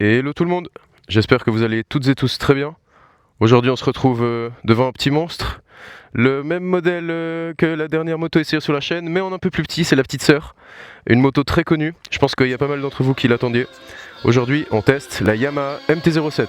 Et hello tout le monde, j'espère que vous allez toutes et tous très bien. Aujourd'hui on se retrouve devant un petit monstre, le même modèle que la dernière moto essayée sur la chaîne, mais en un peu plus petit, c'est la petite sœur. Une moto très connue, je pense qu'il y a pas mal d'entre vous qui l'attendiez. Aujourd'hui on teste la Yamaha MT-07.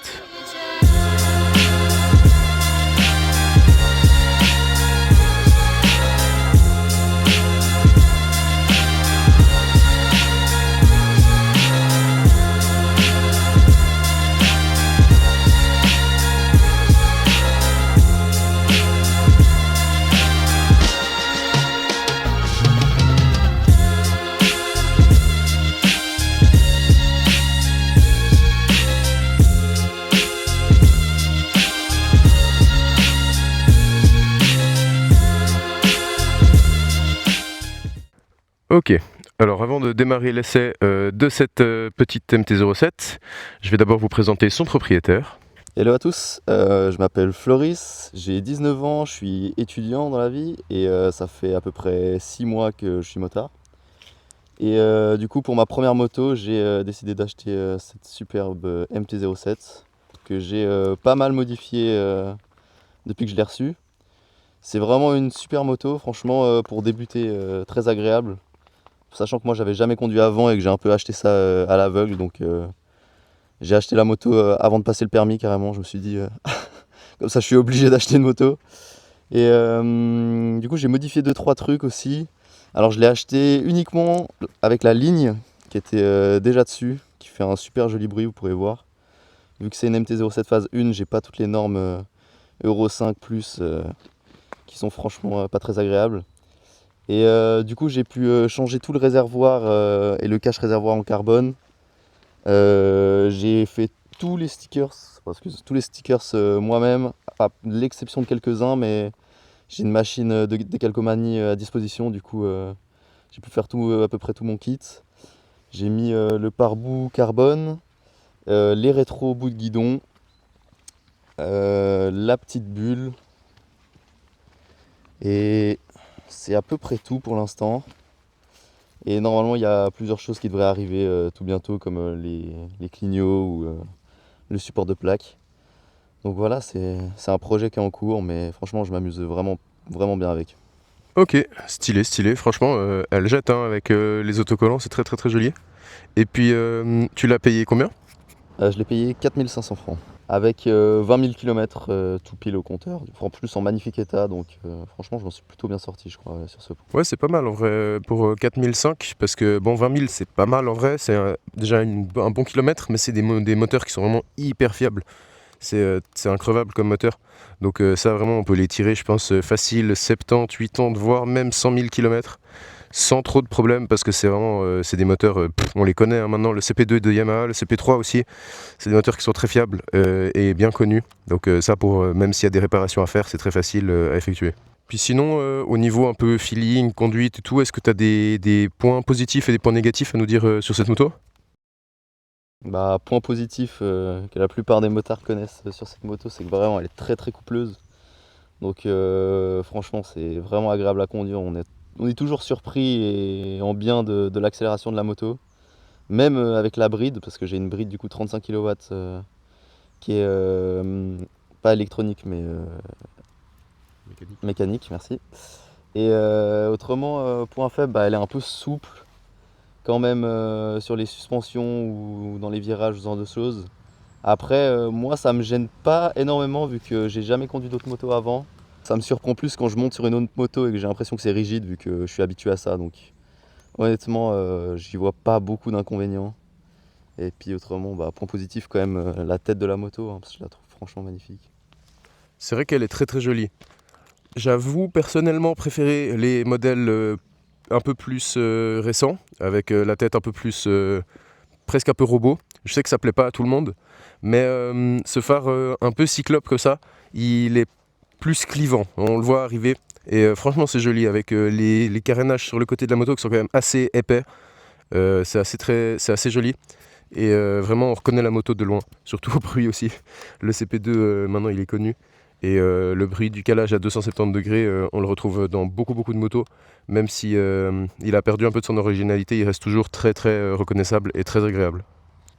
Ok, alors avant de démarrer l'essai de cette petite MT-07, je vais d'abord vous présenter son propriétaire. Hello à tous, je m'appelle Floris, j'ai 19 ans, je suis étudiant dans la vie et ça fait à peu près 6 mois que je suis motard. Et du coup pour ma première moto, j'ai décidé d'acheter cette superbe MT-07 que j'ai pas mal modifiée depuis que je l'ai reçue. C'est vraiment une super moto, franchement pour débuter très agréable. Sachant que moi j'avais jamais conduit avant et que j'ai un peu acheté ça à l'aveugle, donc j'ai acheté la moto avant de passer le permis carrément. Je me suis dit comme ça je suis obligé d'acheter une moto. Et du coup j'ai modifié 2-3 trucs aussi. Alors je l'ai acheté uniquement avec la ligne qui était déjà dessus, qui fait un super joli bruit, vous pourrez voir. Vu que c'est une MT-07 phase 1, j'ai pas toutes les normes Euro 5 plus qui sont franchement pas très agréables. Et du coup j'ai pu changer tout le réservoir et le cache réservoir en carbone. J'ai fait tous les stickers moi-même, à l'exception de quelques-uns, mais j'ai une machine de décalcomanie à disposition, du coup j'ai pu faire tout, à peu près tout mon kit. J'ai mis le pare-boue carbone, les rétros bouts de guidon, la petite bulle, et c'est à peu près tout pour l'instant. Et normalement il y a plusieurs choses qui devraient arriver tout bientôt, comme les clignots ou le support de plaque. Donc voilà, c'est un projet qui est en cours, mais franchement je m'amuse vraiment, vraiment bien avec. Ok, stylé, franchement elle jette hein, avec les autocollants, c'est très joli. Et puis tu l'as payé combien ? Je l'ai payé 4500 francs, avec 20 000 km tout pile au compteur, en plus en magnifique état, donc franchement je m'en suis plutôt bien sorti je crois sur ce point. Ouais, c'est pas mal en vrai pour 4005, parce que bon, 20 000 c'est pas mal en vrai, c'est déjà un bon kilomètre, mais c'est des moteurs qui sont vraiment hyper fiables. C'est increvable comme moteur. Donc ça vraiment on peut les tirer je pense facile 70, 80, voire même 100 000 km sans trop de problèmes, parce que c'est vraiment c'est des moteurs, on les connaît hein, maintenant, le CP2 de Yamaha, le CP3 aussi, c'est des moteurs qui sont très fiables et bien connus. Donc ça pour même s'il y a des réparations à faire, c'est très facile à effectuer. Puis sinon, au niveau un peu feeling, conduite et tout, est-ce que tu as des points positifs et des points négatifs à nous dire sur cette moto ? Bah, point positif que la plupart des motards connaissent sur cette moto, c'est que vraiment elle est très coupleuse. Donc franchement c'est vraiment agréable à conduire, on est toujours surpris et en bien de l'accélération de la moto. Même avec la bride, parce que j'ai une bride du coup 35 kW qui est pas électronique mais mécanique, merci. Et autrement, point faible, bah, elle est un peu souple quand même sur les suspensions ou dans les virages, ce genre de choses. Après, moi ça me gêne pas énormément vu que j'ai jamais conduit d'autres motos avant. Ça me surprend plus quand je monte sur une autre moto et que j'ai l'impression que c'est rigide vu que je suis habitué à ça. Donc honnêtement, j'y vois pas beaucoup d'inconvénients. Et puis autrement, bah, point positif quand même, la tête de la moto, hein, parce que je la trouve franchement magnifique. C'est vrai qu'elle est très jolie. J'avoue personnellement préférer les modèles un peu plus récents, avec la tête un peu plus presque un peu robot. Je sais que ça plaît pas à tout le monde, mais ce phare un peu cyclope comme ça, il est plus clivant, on le voit arriver. Et franchement c'est joli, avec les carénages sur le côté de la moto qui sont quand même assez épais. C'est assez joli. Et vraiment on reconnaît la moto de loin, surtout au bruit aussi. Le CP2 maintenant il est connu. Et le bruit du calage à 270 degrés, on le retrouve dans beaucoup de motos. Même si il a perdu un peu de son originalité, il reste toujours très reconnaissable et très agréable.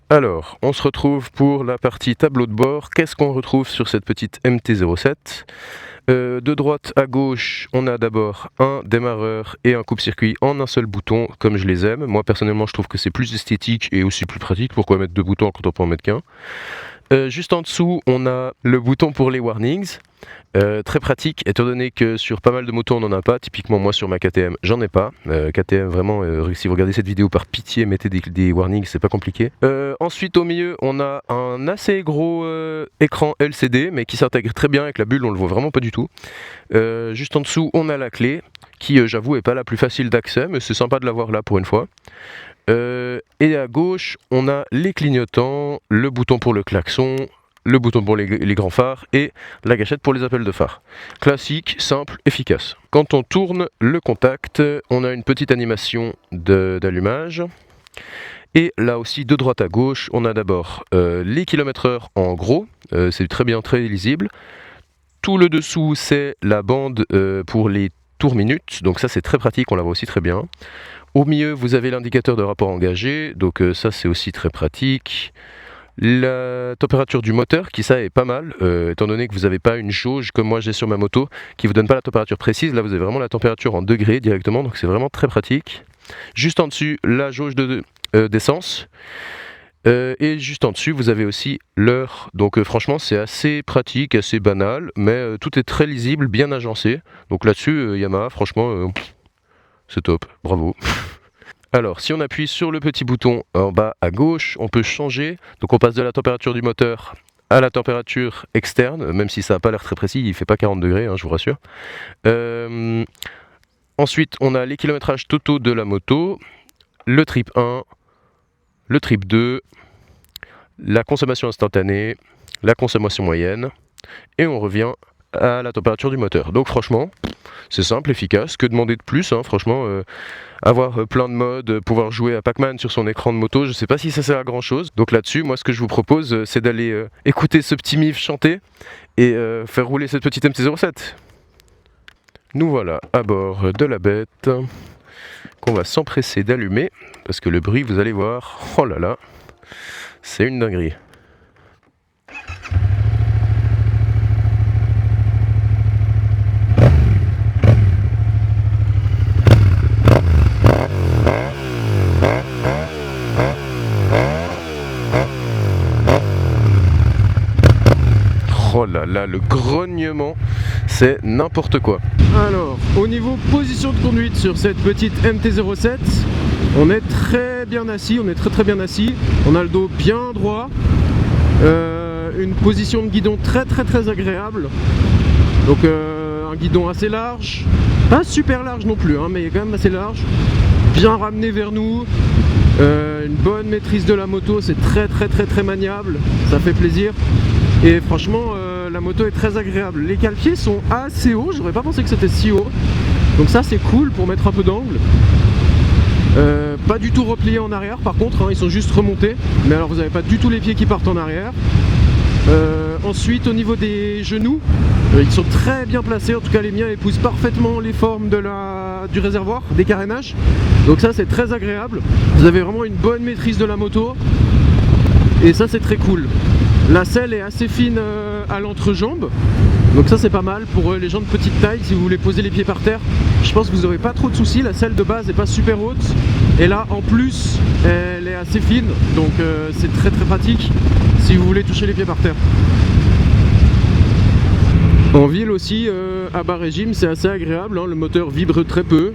Alors, on se retrouve pour la partie tableau de bord. Qu'est-ce qu'on retrouve sur cette petite MT-07 ? De droite à gauche, on a d'abord un démarreur et un coupe-circuit en un seul bouton, comme je les aime. Moi, personnellement, je trouve que c'est plus esthétique et aussi plus pratique. Pourquoi mettre deux boutons quand on peut en mettre qu'un ? Juste en dessous, on a le bouton pour les warnings. Très pratique, étant donné que sur pas mal de motos on n'en a pas. Typiquement moi sur ma KTM j'en ai pas. KTM vraiment, si vous regardez cette vidéo par pitié mettez des warnings, c'est pas compliqué. Ensuite au milieu on a un assez gros écran LCD mais qui s'intègre très bien avec la bulle, on le voit vraiment pas du tout. Juste en dessous on a la clé qui j'avoue est pas la plus facile d'accès mais c'est sympa de l'avoir là pour une fois. Et à gauche on a les clignotants, le bouton pour le klaxon, le bouton pour les grands phares et la gâchette pour les appels de phare. Classique, simple, efficace. Quand on tourne le contact, on a une petite animation d'allumage. Et là aussi, de droite à gauche, on a d'abord les km/h en gros, c'est très bien, très lisible. Tout le dessous, c'est la bande pour les tours minutes, donc ça c'est très pratique, on la voit aussi très bien. Au milieu, vous avez l'indicateur de rapport engagé, donc ça c'est aussi très pratique. La température du moteur, qui ça est pas mal, étant donné que vous n'avez pas une jauge comme moi j'ai sur ma moto, qui vous donne pas la température précise, là vous avez vraiment la température en degrés directement, donc c'est vraiment très pratique. Juste en dessus, la jauge d'essence. Et juste en dessus, vous avez aussi l'heure. Donc franchement, c'est assez pratique, assez banal, mais tout est très lisible, bien agencé. Donc là-dessus, Yamaha, franchement, c'est top, bravo. Alors, si on appuie sur le petit bouton en bas à gauche, on peut changer. Donc on passe de la température du moteur à la température externe, même si ça n'a pas l'air très précis, il ne fait pas 40 degrés, je vous rassure. Ensuite, on a les kilométrages totaux de la moto, le trip 1, le trip 2, la consommation instantanée, la consommation moyenne, et on revient à la température du moteur. Donc franchement, c'est simple, efficace, que demander de plus, franchement, avoir plein de modes, pouvoir jouer à Pac-Man sur son écran de moto, je sais pas si ça sert à grand chose. Donc là-dessus, moi ce que je vous propose, c'est d'aller écouter ce petit Mif chanter et faire rouler cette petite MT-07. Nous voilà à bord de la bête, qu'on va s'empresser d'allumer, parce que le bruit, vous allez voir, oh là là, c'est une dinguerie. Oh là là, le grognement, c'est n'importe quoi. Alors, au niveau position de conduite sur cette petite MT-07, on est très bien assis, très bien assis. On a le dos bien droit, une position de guidon très agréable. Donc un guidon assez large, pas super large non plus, mais il est quand même assez large, bien ramené vers nous. Une bonne maîtrise de la moto, c'est très maniable, ça fait plaisir. Et franchement, la moto est très agréable. Les cale-pieds sont assez hauts, j'aurais pas pensé que c'était si haut. Donc ça c'est cool pour mettre un peu d'angle. Pas du tout repliés en arrière par contre, ils sont juste remontés. Mais alors vous n'avez pas du tout les pieds qui partent en arrière. Ensuite au niveau des genoux, ils sont très bien placés, en tout cas les miens épousent parfaitement les formes du réservoir, des carénages. Donc ça c'est très agréable. Vous avez vraiment une bonne maîtrise de la moto. Et ça c'est très cool. La selle est assez fine à l'entrejambe, donc ça c'est pas mal pour les gens de petite taille. Si vous voulez poser les pieds par terre, je pense que vous n'aurez pas trop de soucis. La selle de base n'est pas super haute et là en plus elle est assez fine, donc c'est très pratique si vous voulez toucher les pieds par terre. En ville aussi, à bas régime, c'est assez agréable, le moteur vibre très peu.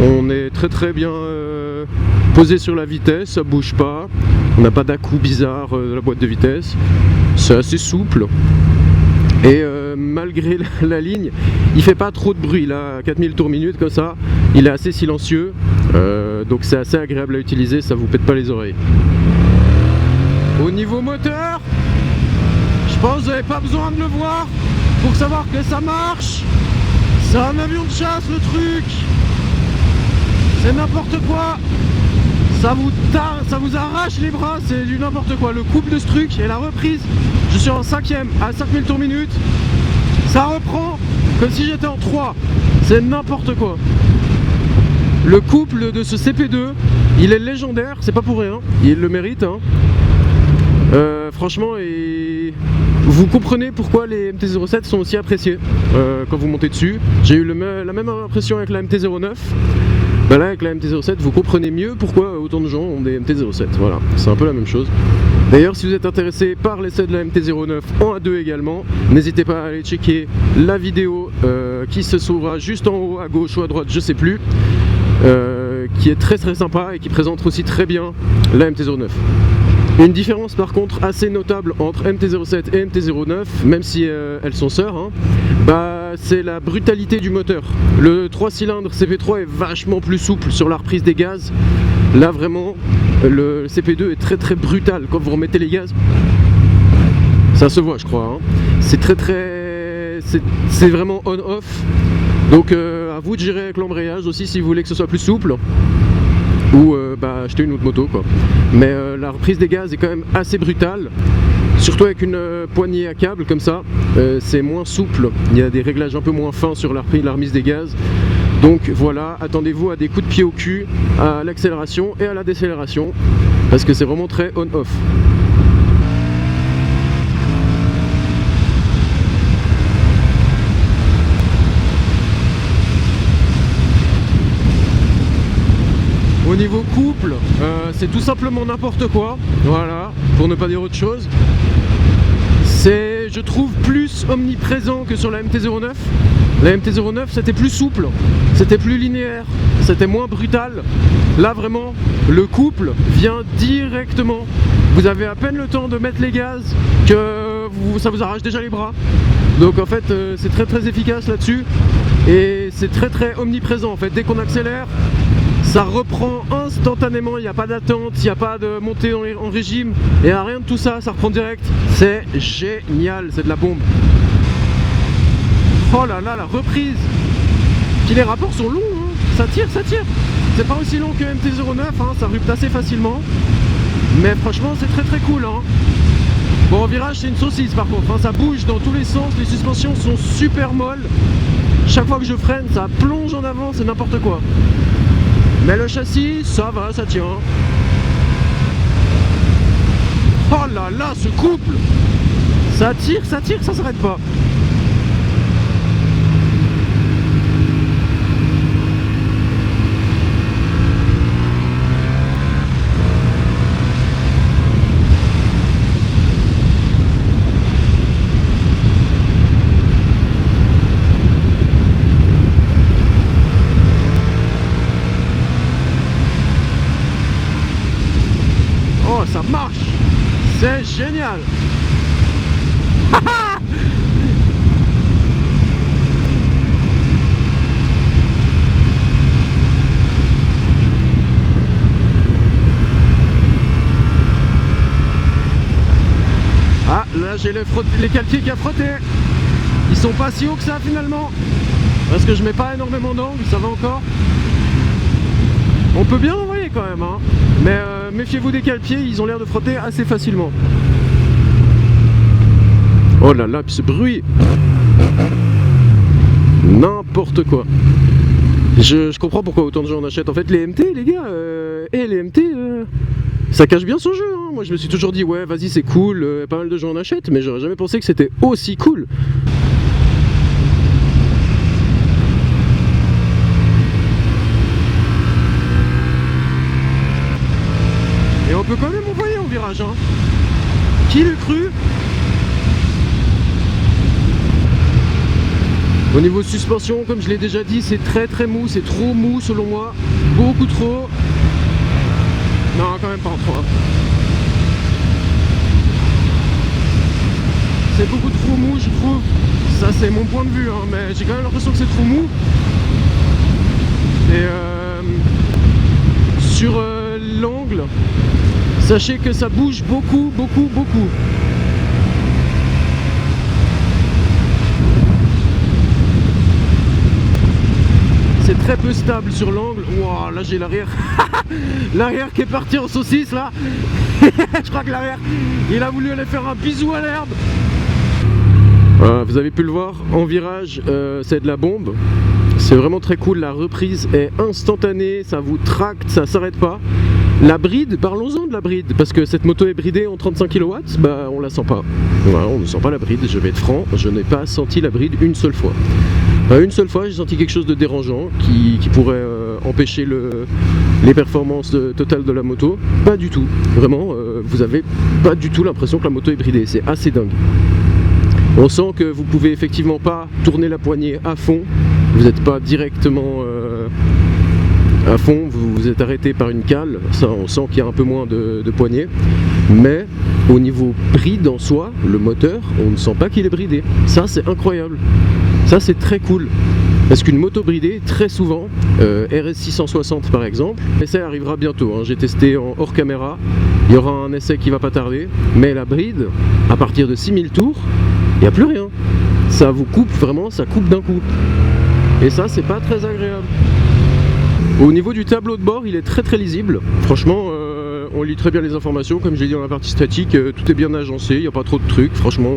On est très bien posé sur la vitesse, ça bouge pas. On n'a pas d'à-coup bizarre de la boîte de vitesse. C'est assez souple. Et malgré la ligne, il fait pas trop de bruit. Là, à 4000 tours minute comme ça, il est assez silencieux. Donc c'est assez agréable à utiliser, ça vous pète pas les oreilles. Au niveau moteur, je pense que vous n'avez pas besoin de le voir pour savoir que ça marche. C'est un avion de chasse le truc. C'est n'importe quoi. Ça vous arrache les bras, c'est du n'importe quoi. Le couple de ce truc et la reprise, je suis en 5ème à 5000 tours minute. Ça reprend comme si j'étais en 3. C'est n'importe quoi. Le couple de ce CP2, il est légendaire, c'est pas pour rien. Il le mérite. franchement, et vous comprenez pourquoi les MT-07 sont aussi appréciés quand vous montez dessus. J'ai eu la même impression avec la MT-09. Bah là avec la MT-07 vous comprenez mieux pourquoi autant de gens ont des MT-07, voilà, c'est un peu la même chose. D'ailleurs si vous êtes intéressé par l'essai de la MT-09 en A2 également, n'hésitez pas à aller checker la vidéo qui se trouvera juste en haut à gauche ou à droite, je sais plus, qui est très sympa et qui présente aussi très bien la MT-09. Une différence par contre assez notable entre MT-07 et MT-09, même si elles sont sœurs, hein, bah, c'est la brutalité du moteur. Le 3 cylindres CP3 est vachement plus souple sur la reprise des gaz. Là vraiment, le CP2 est très brutal. Quand vous remettez les gaz, ça se voit je crois. Hein. C'est c'est vraiment on-off. Donc à vous de gérer avec l'embrayage aussi si vous voulez que ce soit plus souple. Ou bah, acheter une autre moto quoi. Mais la reprise des gaz est quand même assez brutale, surtout avec une poignée à câble comme ça, c'est moins souple, il y a des réglages un peu moins fins sur la remise des gaz. Donc voilà, attendez-vous à des coups de pied au cul à l'accélération et à la décélération, parce que c'est vraiment très on-off. Au niveau couple, c'est tout simplement n'importe quoi, voilà, pour ne pas dire autre chose. C'est, je trouve, plus omniprésent que sur la MT-09. La MT-09 c'était plus souple, c'était plus linéaire, c'était moins brutal. Là vraiment, le couple vient directement. Vous avez à peine le temps de mettre les gaz que ça vous arrache déjà les bras. Donc en fait c'est très efficace là-dessus. Et c'est très omniprésent en fait, dès qu'on accélère, ça reprend instantanément, il n'y a pas d'attente, il n'y a pas de montée en régime, et rien de tout ça, ça reprend direct. C'est génial, c'est de la bombe. Oh là là, la reprise. Puis les rapports sont longs, hein. Ça tire. C'est pas aussi long que MT-09, hein. Ça rupte assez facilement. Mais franchement, c'est très cool. Hein. Bon, en virage, c'est une saucisse par contre, hein. Ça bouge dans tous les sens, les suspensions sont super molles. Chaque fois que je freine, ça plonge en avant, c'est n'importe quoi. Mais le châssis, ça va, ça tient. Oh là là, ce couple! Ça tire, ça s'arrête pas. Ça marche, c'est génial. Ah là j'ai les calpiers qui a frotté. Ils sont pas si hauts que ça finalement, parce que je mets pas énormément d'angle, ça va encore. On peut bien envoyer quand même, hein. Mais méfiez-vous des calpiers, ils ont l'air de frotter assez facilement. Oh là là, puis ce bruit, n'importe quoi. Je comprends pourquoi autant de gens en achètent. En fait, les MT, les gars, les MT, ça cache bien son jeu. Hein. Moi, je me suis toujours dit, ouais, vas-y, c'est cool, pas mal de gens en achètent, mais j'aurais jamais pensé que c'était aussi cool. Et on peut quand même envoyer en virage, hein. Qui l'eût cru? Au niveau de suspension, comme je l'ai déjà dit, c'est très mou, c'est trop mou selon moi, beaucoup trop. Non, quand même pas en 3. C'est beaucoup trop mou, je trouve. Ça, c'est mon point de vue, hein, mais j'ai quand même l'impression que c'est trop mou. Et sur l'angle, sachez que ça bouge beaucoup. C'est très peu stable sur l'angle. Wow, là j'ai l'arrière. L'arrière qui est parti en saucisse là. Je crois que l'arrière, il a voulu aller faire un bisou à l'herbe. Voilà, vous avez pu le voir, en virage, c'est de la bombe. C'est vraiment très cool, la reprise est instantanée, ça vous tracte, ça s'arrête pas. La bride, parlons-en de la bride, parce que cette moto est bridée en 35 kW, bah on la sent pas. Voilà, on ne sent pas la bride, je vais être franc, je n'ai pas senti la bride une seule fois. Une seule fois, j'ai senti quelque chose de dérangeant qui pourrait empêcher les performances totales de la moto. Pas du tout, vraiment, vous avez pas du tout l'impression que la moto est bridée, c'est assez dingue. On sent que vous pouvez effectivement pas tourner la poignée à fond, vous n'êtes pas directement à fond, vous êtes arrêté par une cale, ça on sent qu'il y a un peu moins de poignée, mais au niveau bride en soi, le moteur, on ne sent pas qu'il est bridé. Ça c'est incroyable, ça c'est très cool. Parce qu'une moto bridée, très souvent, RS660 par exemple, l'essai arrivera bientôt, hein. J'ai testé en hors caméra, il y aura un essai qui va pas tarder, mais la bride, à partir de 6000 tours, il n'y a plus rien. Ça vous coupe vraiment, ça coupe d'un coup. Et ça c'est pas très agréable. Au niveau du tableau de bord, il est très très lisible. Franchement, on lit très bien les informations. Comme j'ai dit dans la partie statique, tout est bien agencé, il n'y a pas trop de trucs. Franchement,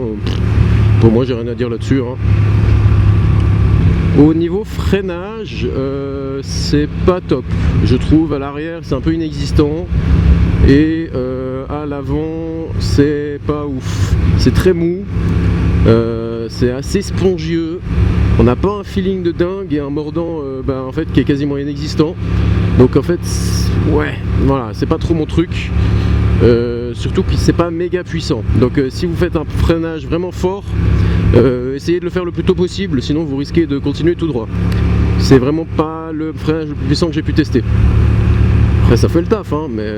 pour moi, j'ai rien à dire là-dessus, hein. Au niveau freinage, c'est pas top. Je trouve à l'arrière, c'est un peu inexistant. Et à l'avant, c'est pas ouf. C'est très mou. C'est assez spongieux. On n'a pas un feeling de dingue et un mordant en fait, qui est quasiment inexistant. Donc en fait, ouais, voilà, c'est pas trop mon truc. Surtout que c'est pas méga puissant. Donc si vous faites un freinage vraiment fort, essayez de le faire le plus tôt possible, sinon vous risquez de continuer tout droit. C'est vraiment pas le freinage le plus puissant que j'ai pu tester. Après ça fait le taf, hein, mais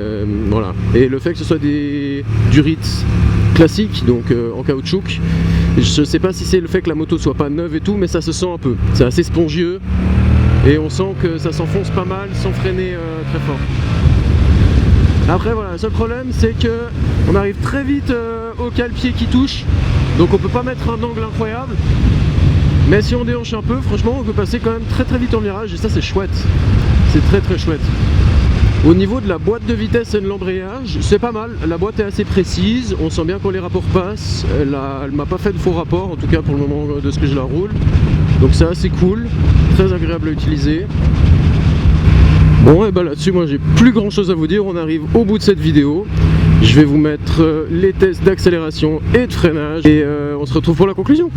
voilà. Et le fait que ce soit du Ritz classique, donc en caoutchouc, je sais pas si c'est le fait que la moto soit pas neuve et tout, mais ça se sent un peu. C'est assez spongieux et on sent que ça s'enfonce pas mal sans freiner très fort. Après voilà, le seul problème c'est que on arrive très vite au cale-pied qui touche, donc on peut pas mettre un angle incroyable. Mais si on déhanche un peu, franchement on peut passer quand même très très vite en virage et ça c'est chouette. C'est très très chouette. Au niveau de la boîte de vitesse et de l'embrayage, c'est pas mal, la boîte est assez précise, on sent bien quand les rapports passent, elle m'a pas fait de faux rapports, en tout cas pour le moment de ce que je la roule. Donc c'est assez cool, très agréable à utiliser. Bon et bah là-dessus moi j'ai plus grand chose à vous dire, on arrive au bout de cette vidéo. Je vais vous mettre les tests d'accélération et de freinage et on se retrouve pour la conclusion.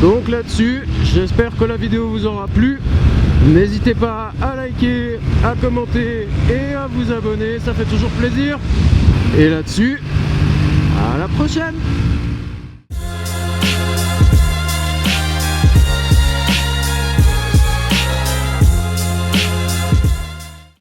Donc là-dessus, j'espère que la vidéo vous aura plu. N'hésitez pas à liker, à commenter et à vous abonner, ça fait toujours plaisir. Et là-dessus, à la prochaine!